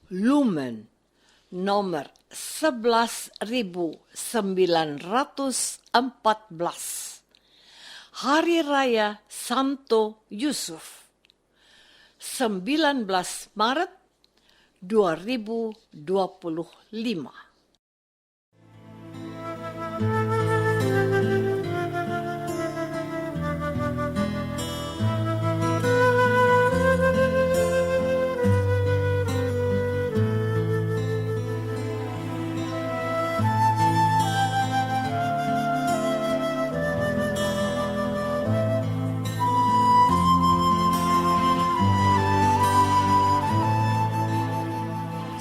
Lumen nomor 11.914. Hari Raya Santo Yusuf 19 Maret 2025.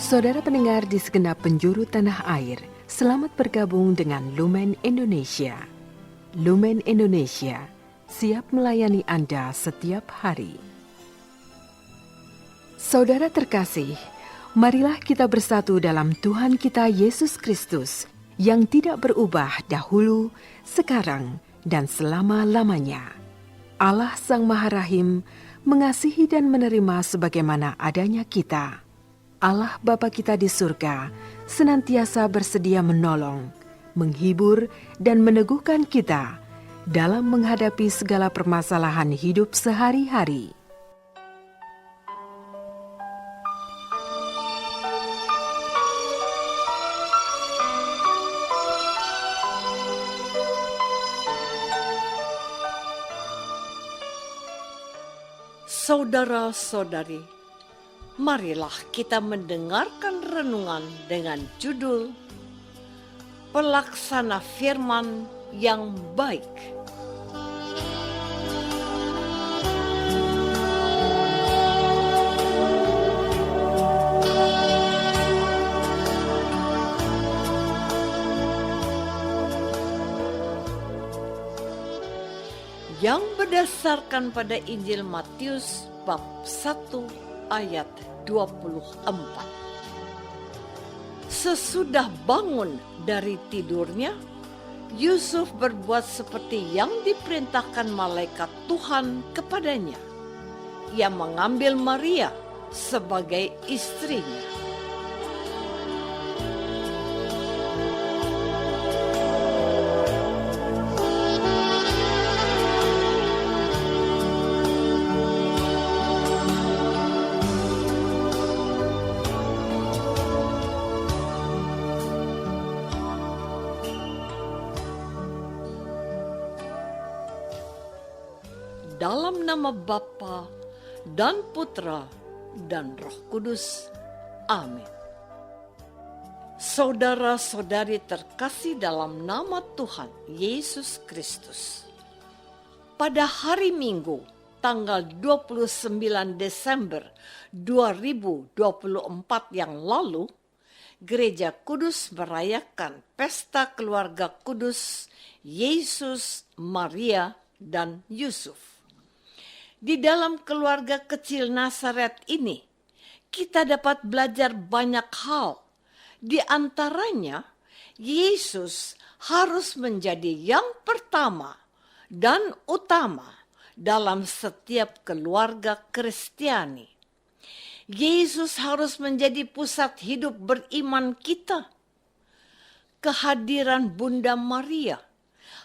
Saudara pendengar di segenap penjuru tanah air, selamat bergabung dengan Lumen Indonesia. Lumen Indonesia, siap melayani Anda setiap hari. Saudara terkasih, marilah kita bersatu dalam Tuhan kita Yesus Kristus yang tidak berubah dahulu, sekarang, dan selama-lamanya. Allah Sang Maha Rahim mengasihi dan menerima sebagaimana adanya kita. Allah Bapa kita di surga senantiasa bersedia menolong, menghibur, dan meneguhkan kita dalam menghadapi segala permasalahan hidup sehari-hari. Saudara-saudari, marilah kita mendengarkan renungan dengan judul Pelaksana Firman yang Baik. Yang berdasarkan pada Injil Matius bab 1 ayat 24. Sesudah bangun dari tidurnya, Yusuf berbuat seperti yang diperintahkan malaikat Tuhan kepadanya. Ia mengambil Maria sebagai istrinya. Dalam nama Bapa dan Putra dan Roh Kudus. Amin. Saudara-saudari terkasih dalam nama Tuhan Yesus Kristus. Pada hari Minggu, tanggal 29 Desember 2024 yang lalu, Gereja Kudus merayakan pesta keluarga kudus Yesus, Maria, dan Yusuf. Di dalam keluarga kecil Nazaret ini, kita dapat belajar banyak hal. Di antaranya, Yesus harus menjadi yang pertama dan utama dalam setiap keluarga Kristiani. Yesus harus menjadi pusat hidup beriman kita. Kehadiran Bunda Maria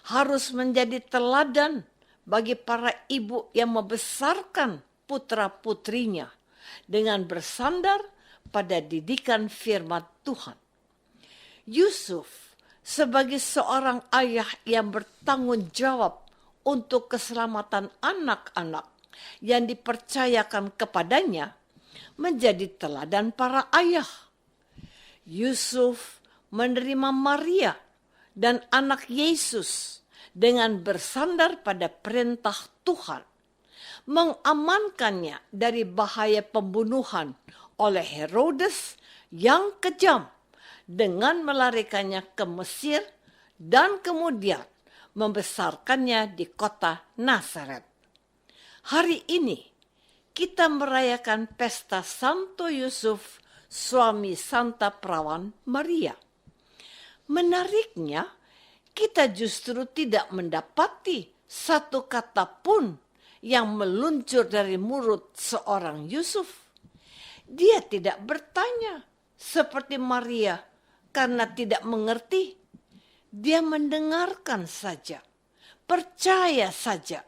harus menjadi teladan bagi para ibu yang membesarkan putra-putrinya dengan bersandar pada didikan firman Tuhan. Yusuf sebagai seorang ayah yang bertanggung jawab untuk keselamatan anak-anak yang dipercayakan kepadanya menjadi teladan para ayah. Yusuf menerima Maria dan anak Yesus dengan bersandar pada perintah Tuhan, mengamankannya dari bahaya pembunuhan oleh Herodes yang kejam dengan melarikannya ke Mesir dan kemudian membesarkannya di kota Nazaret. Hari ini kita merayakan pesta Santo Yusuf, suami Santa Perawan Maria. Menariknya, kita justru tidak mendapati satu kata pun yang meluncur dari mulut seorang Yusuf. Dia tidak bertanya seperti Maria karena tidak mengerti. Dia mendengarkan saja, percaya saja,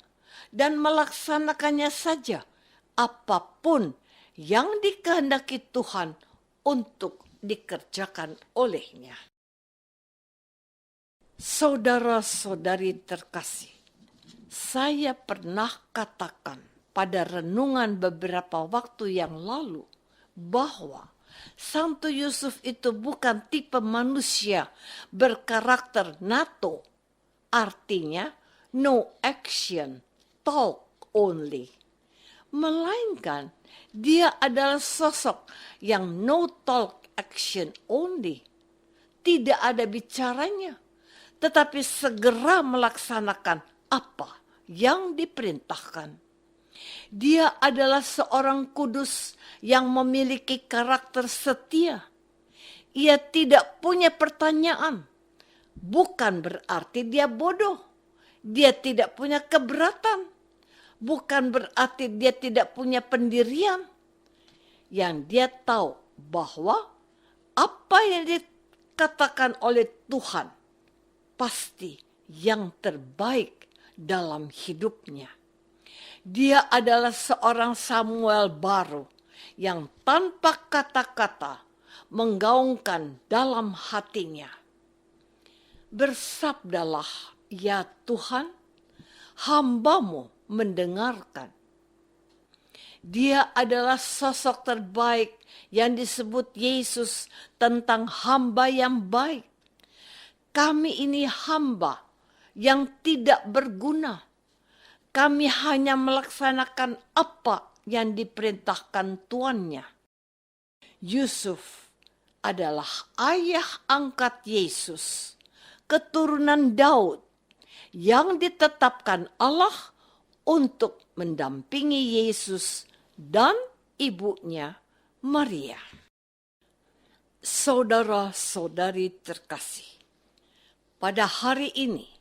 dan melaksanakannya saja apapun yang dikehendaki Tuhan untuk dikerjakan olehnya. Saudara-saudari terkasih, saya pernah katakan pada renungan beberapa waktu yang lalu bahwa Santo Yusuf itu bukan tipe manusia berkarakter NATO, artinya no action, talk only. Melainkan dia adalah sosok yang no talk action only. Tidak ada bicaranya, tetapi segera melaksanakan apa yang diperintahkan. Dia adalah seorang kudus yang memiliki karakter setia. Ia tidak punya pertanyaan. Bukan berarti dia bodoh. Dia tidak punya keberatan. Bukan berarti dia tidak punya pendirian. Yang dia tahu bahwa apa yang dikatakan oleh Tuhan pasti yang terbaik dalam hidupnya. Dia adalah seorang Samuel baru yang tanpa kata-kata menggaungkan dalam hatinya. Bersabdalah, ya Tuhan, hamba-Mu mendengarkan. Dia adalah sosok terbaik yang disebut Yesus tentang hamba yang baik. Kami ini hamba yang tidak berguna. Kami hanya melaksanakan apa yang diperintahkan tuannya. Yusuf adalah ayah angkat Yesus, keturunan Daud, yang ditetapkan Allah untuk mendampingi Yesus dan ibunya Maria. Saudara-saudari terkasih, pada hari ini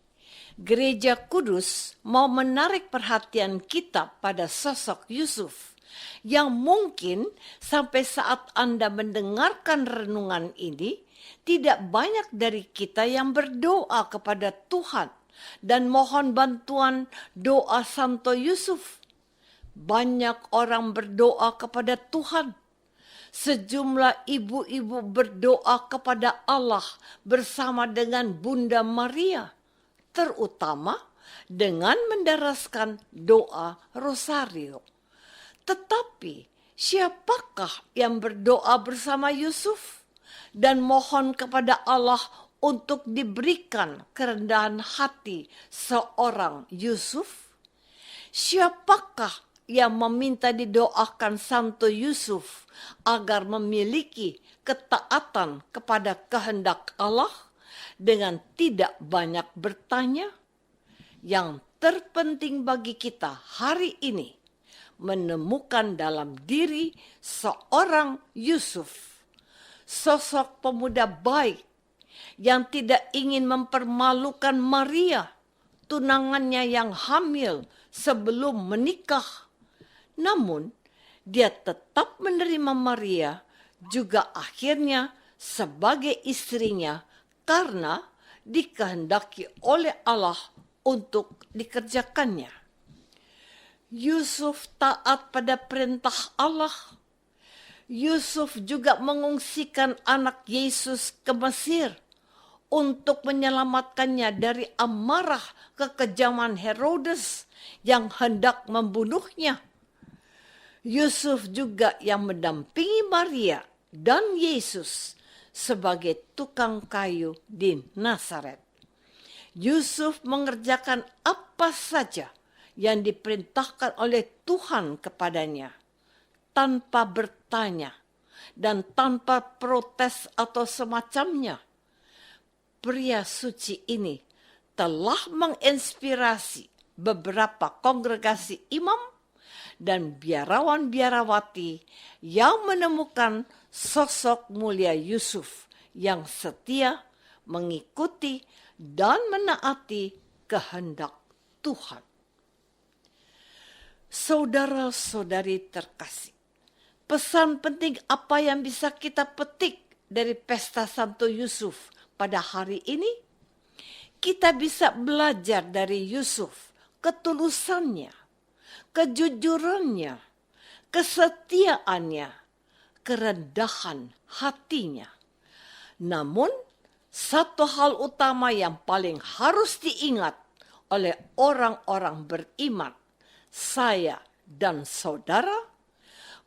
Gereja Kudus mau menarik perhatian kita pada sosok Yusuf yang mungkin sampai saat Anda mendengarkan renungan ini tidak banyak dari kita yang berdoa kepada Tuhan dan mohon bantuan doa Santo Yusuf. Banyak orang berdoa kepada Tuhan. Sejumlah ibu-ibu berdoa kepada Allah bersama dengan Bunda Maria, terutama dengan mendaraskan doa rosario. Tetapi siapakah yang berdoa bersama Yusuf dan mohon kepada Allah untuk diberikan kerendahan hati seorang Yusuf? Siapakah yang meminta didoakan Santo Yusuf agar memiliki ketaatan kepada kehendak Allah dengan tidak banyak bertanya? Yang terpenting bagi kita hari ini menemukan dalam diri seorang Yusuf, sosok pemuda baik yang tidak ingin mempermalukan Maria, tunangannya yang hamil sebelum menikah. Namun, dia tetap menerima Maria juga akhirnya sebagai istrinya karena dikehendaki oleh Allah untuk dikerjakannya. Yusuf taat pada perintah Allah. Yusuf juga mengungsikan anak Yesus ke Mesir untuk menyelamatkannya dari amarah kekejaman Herodes yang hendak membunuhnya. Yusuf juga yang mendampingi Maria dan Yesus sebagai tukang kayu di Nazaret. Yusuf mengerjakan apa saja yang diperintahkan oleh Tuhan kepadanya, tanpa bertanya dan tanpa protes atau semacamnya. Pria suci ini telah menginspirasi beberapa kongregasi imam dan biarawan-biarawati yang menemukan sosok mulia Yusuf yang setia mengikuti dan menaati kehendak Tuhan. Saudara-saudari terkasih, Pesan penting apa yang bisa kita petik dari pesta Santo Yusuf pada hari ini? Kita bisa belajar dari Yusuf ketulusannya, kejujurannya, kesetiaannya, kerendahan hatinya. Namun, satu hal utama yang paling harus diingat oleh orang-orang beriman, saya dan saudara,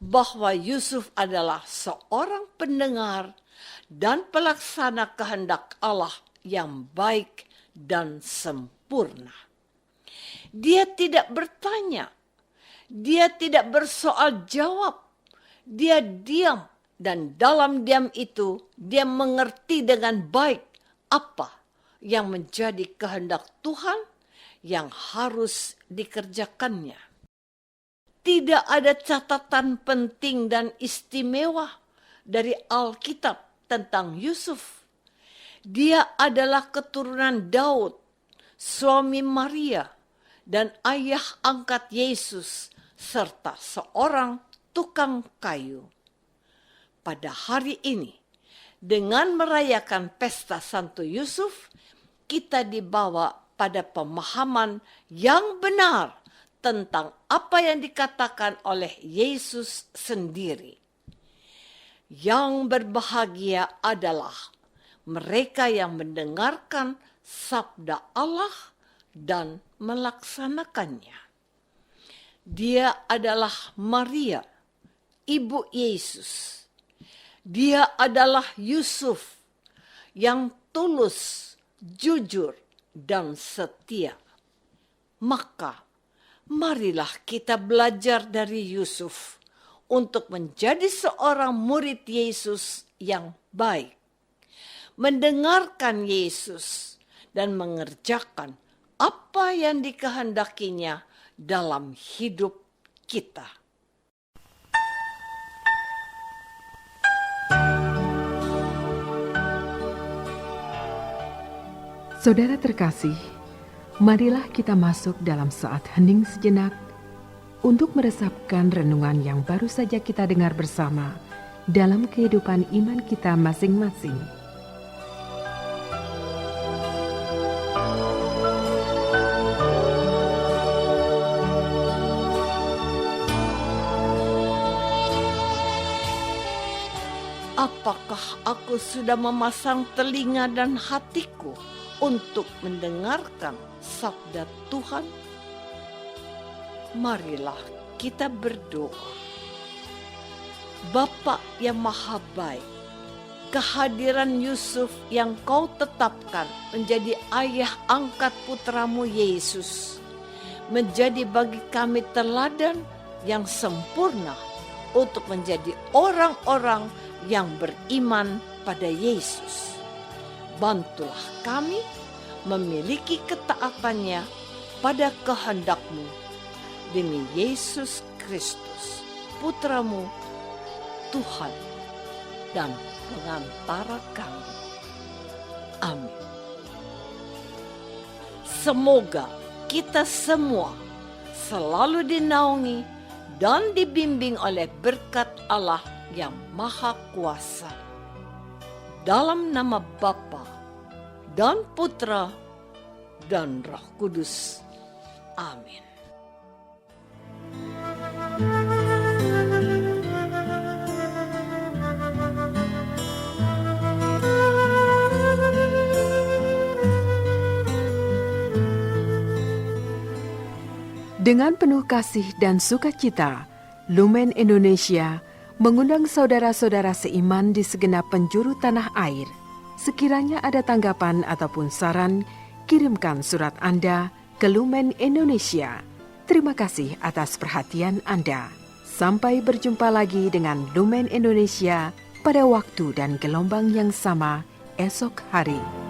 bahwa Yusuf adalah seorang pendengar dan pelaksana kehendak Allah yang baik dan sempurna. Dia tidak bertanya, dia tidak bersoal jawab, dia diam, dan dalam diam itu dia mengerti dengan baik apa yang menjadi kehendak Tuhan yang harus dikerjakannya. Tidak ada catatan penting dan istimewa dari Alkitab tentang Yusuf. Dia adalah keturunan Daud, suami Maria, dan ayah angkat Yesus, serta seorang tukang kayu. Pada hari ini, dengan merayakan pesta Santo Yusuf, kita dibawa pada pemahaman yang benar tentang apa yang dikatakan oleh Yesus sendiri. Yang berbahagia adalah mereka yang mendengarkan sabda Allah dan melaksanakannya. Dia adalah Maria, ibu Yesus. Dia adalah Yusuf yang tulus, jujur, dan setia. Maka, marilah kita belajar dari Yusuf untuk menjadi seorang murid Yesus yang baik, mendengarkan Yesus, dan mengerjakan apa yang dikehendakinya dalam hidup kita. Saudara terkasih, marilah kita masuk dalam saat hening sejenak untuk meresapkan renungan yang baru saja kita dengar bersama dalam kehidupan iman kita masing-masing. Apakah aku sudah memasang telinga dan hatiku untuk mendengarkan sabda Tuhan? Marilah kita berdoa. Bapa yang maha baik, kehadiran Yusuf yang kau tetapkan menjadi ayah angkat putramu Yesus, menjadi bagi kami teladan yang sempurna untuk menjadi orang-orang yang beriman pada Yesus. Bantulah kami memiliki ketaatannya pada kehendak-Mu demi Yesus Kristus, Putra-Mu, Tuhan dan pengantara kami. Amin. Semoga kita semua selalu dinaungi dan dibimbing oleh berkat Allah yang Maha Kuasa. Dalam nama Bapa dan Putra dan Roh Kudus. Amin. Dengan penuh kasih dan sukacita, Lumen Indonesia mengundang saudara-saudara seiman di segenap penjuru tanah air. Sekiranya ada tanggapan ataupun saran, kirimkan surat Anda ke Lumen Indonesia. Terima kasih atas perhatian Anda. Sampai berjumpa lagi dengan Lumen Indonesia pada waktu dan gelombang yang sama esok hari.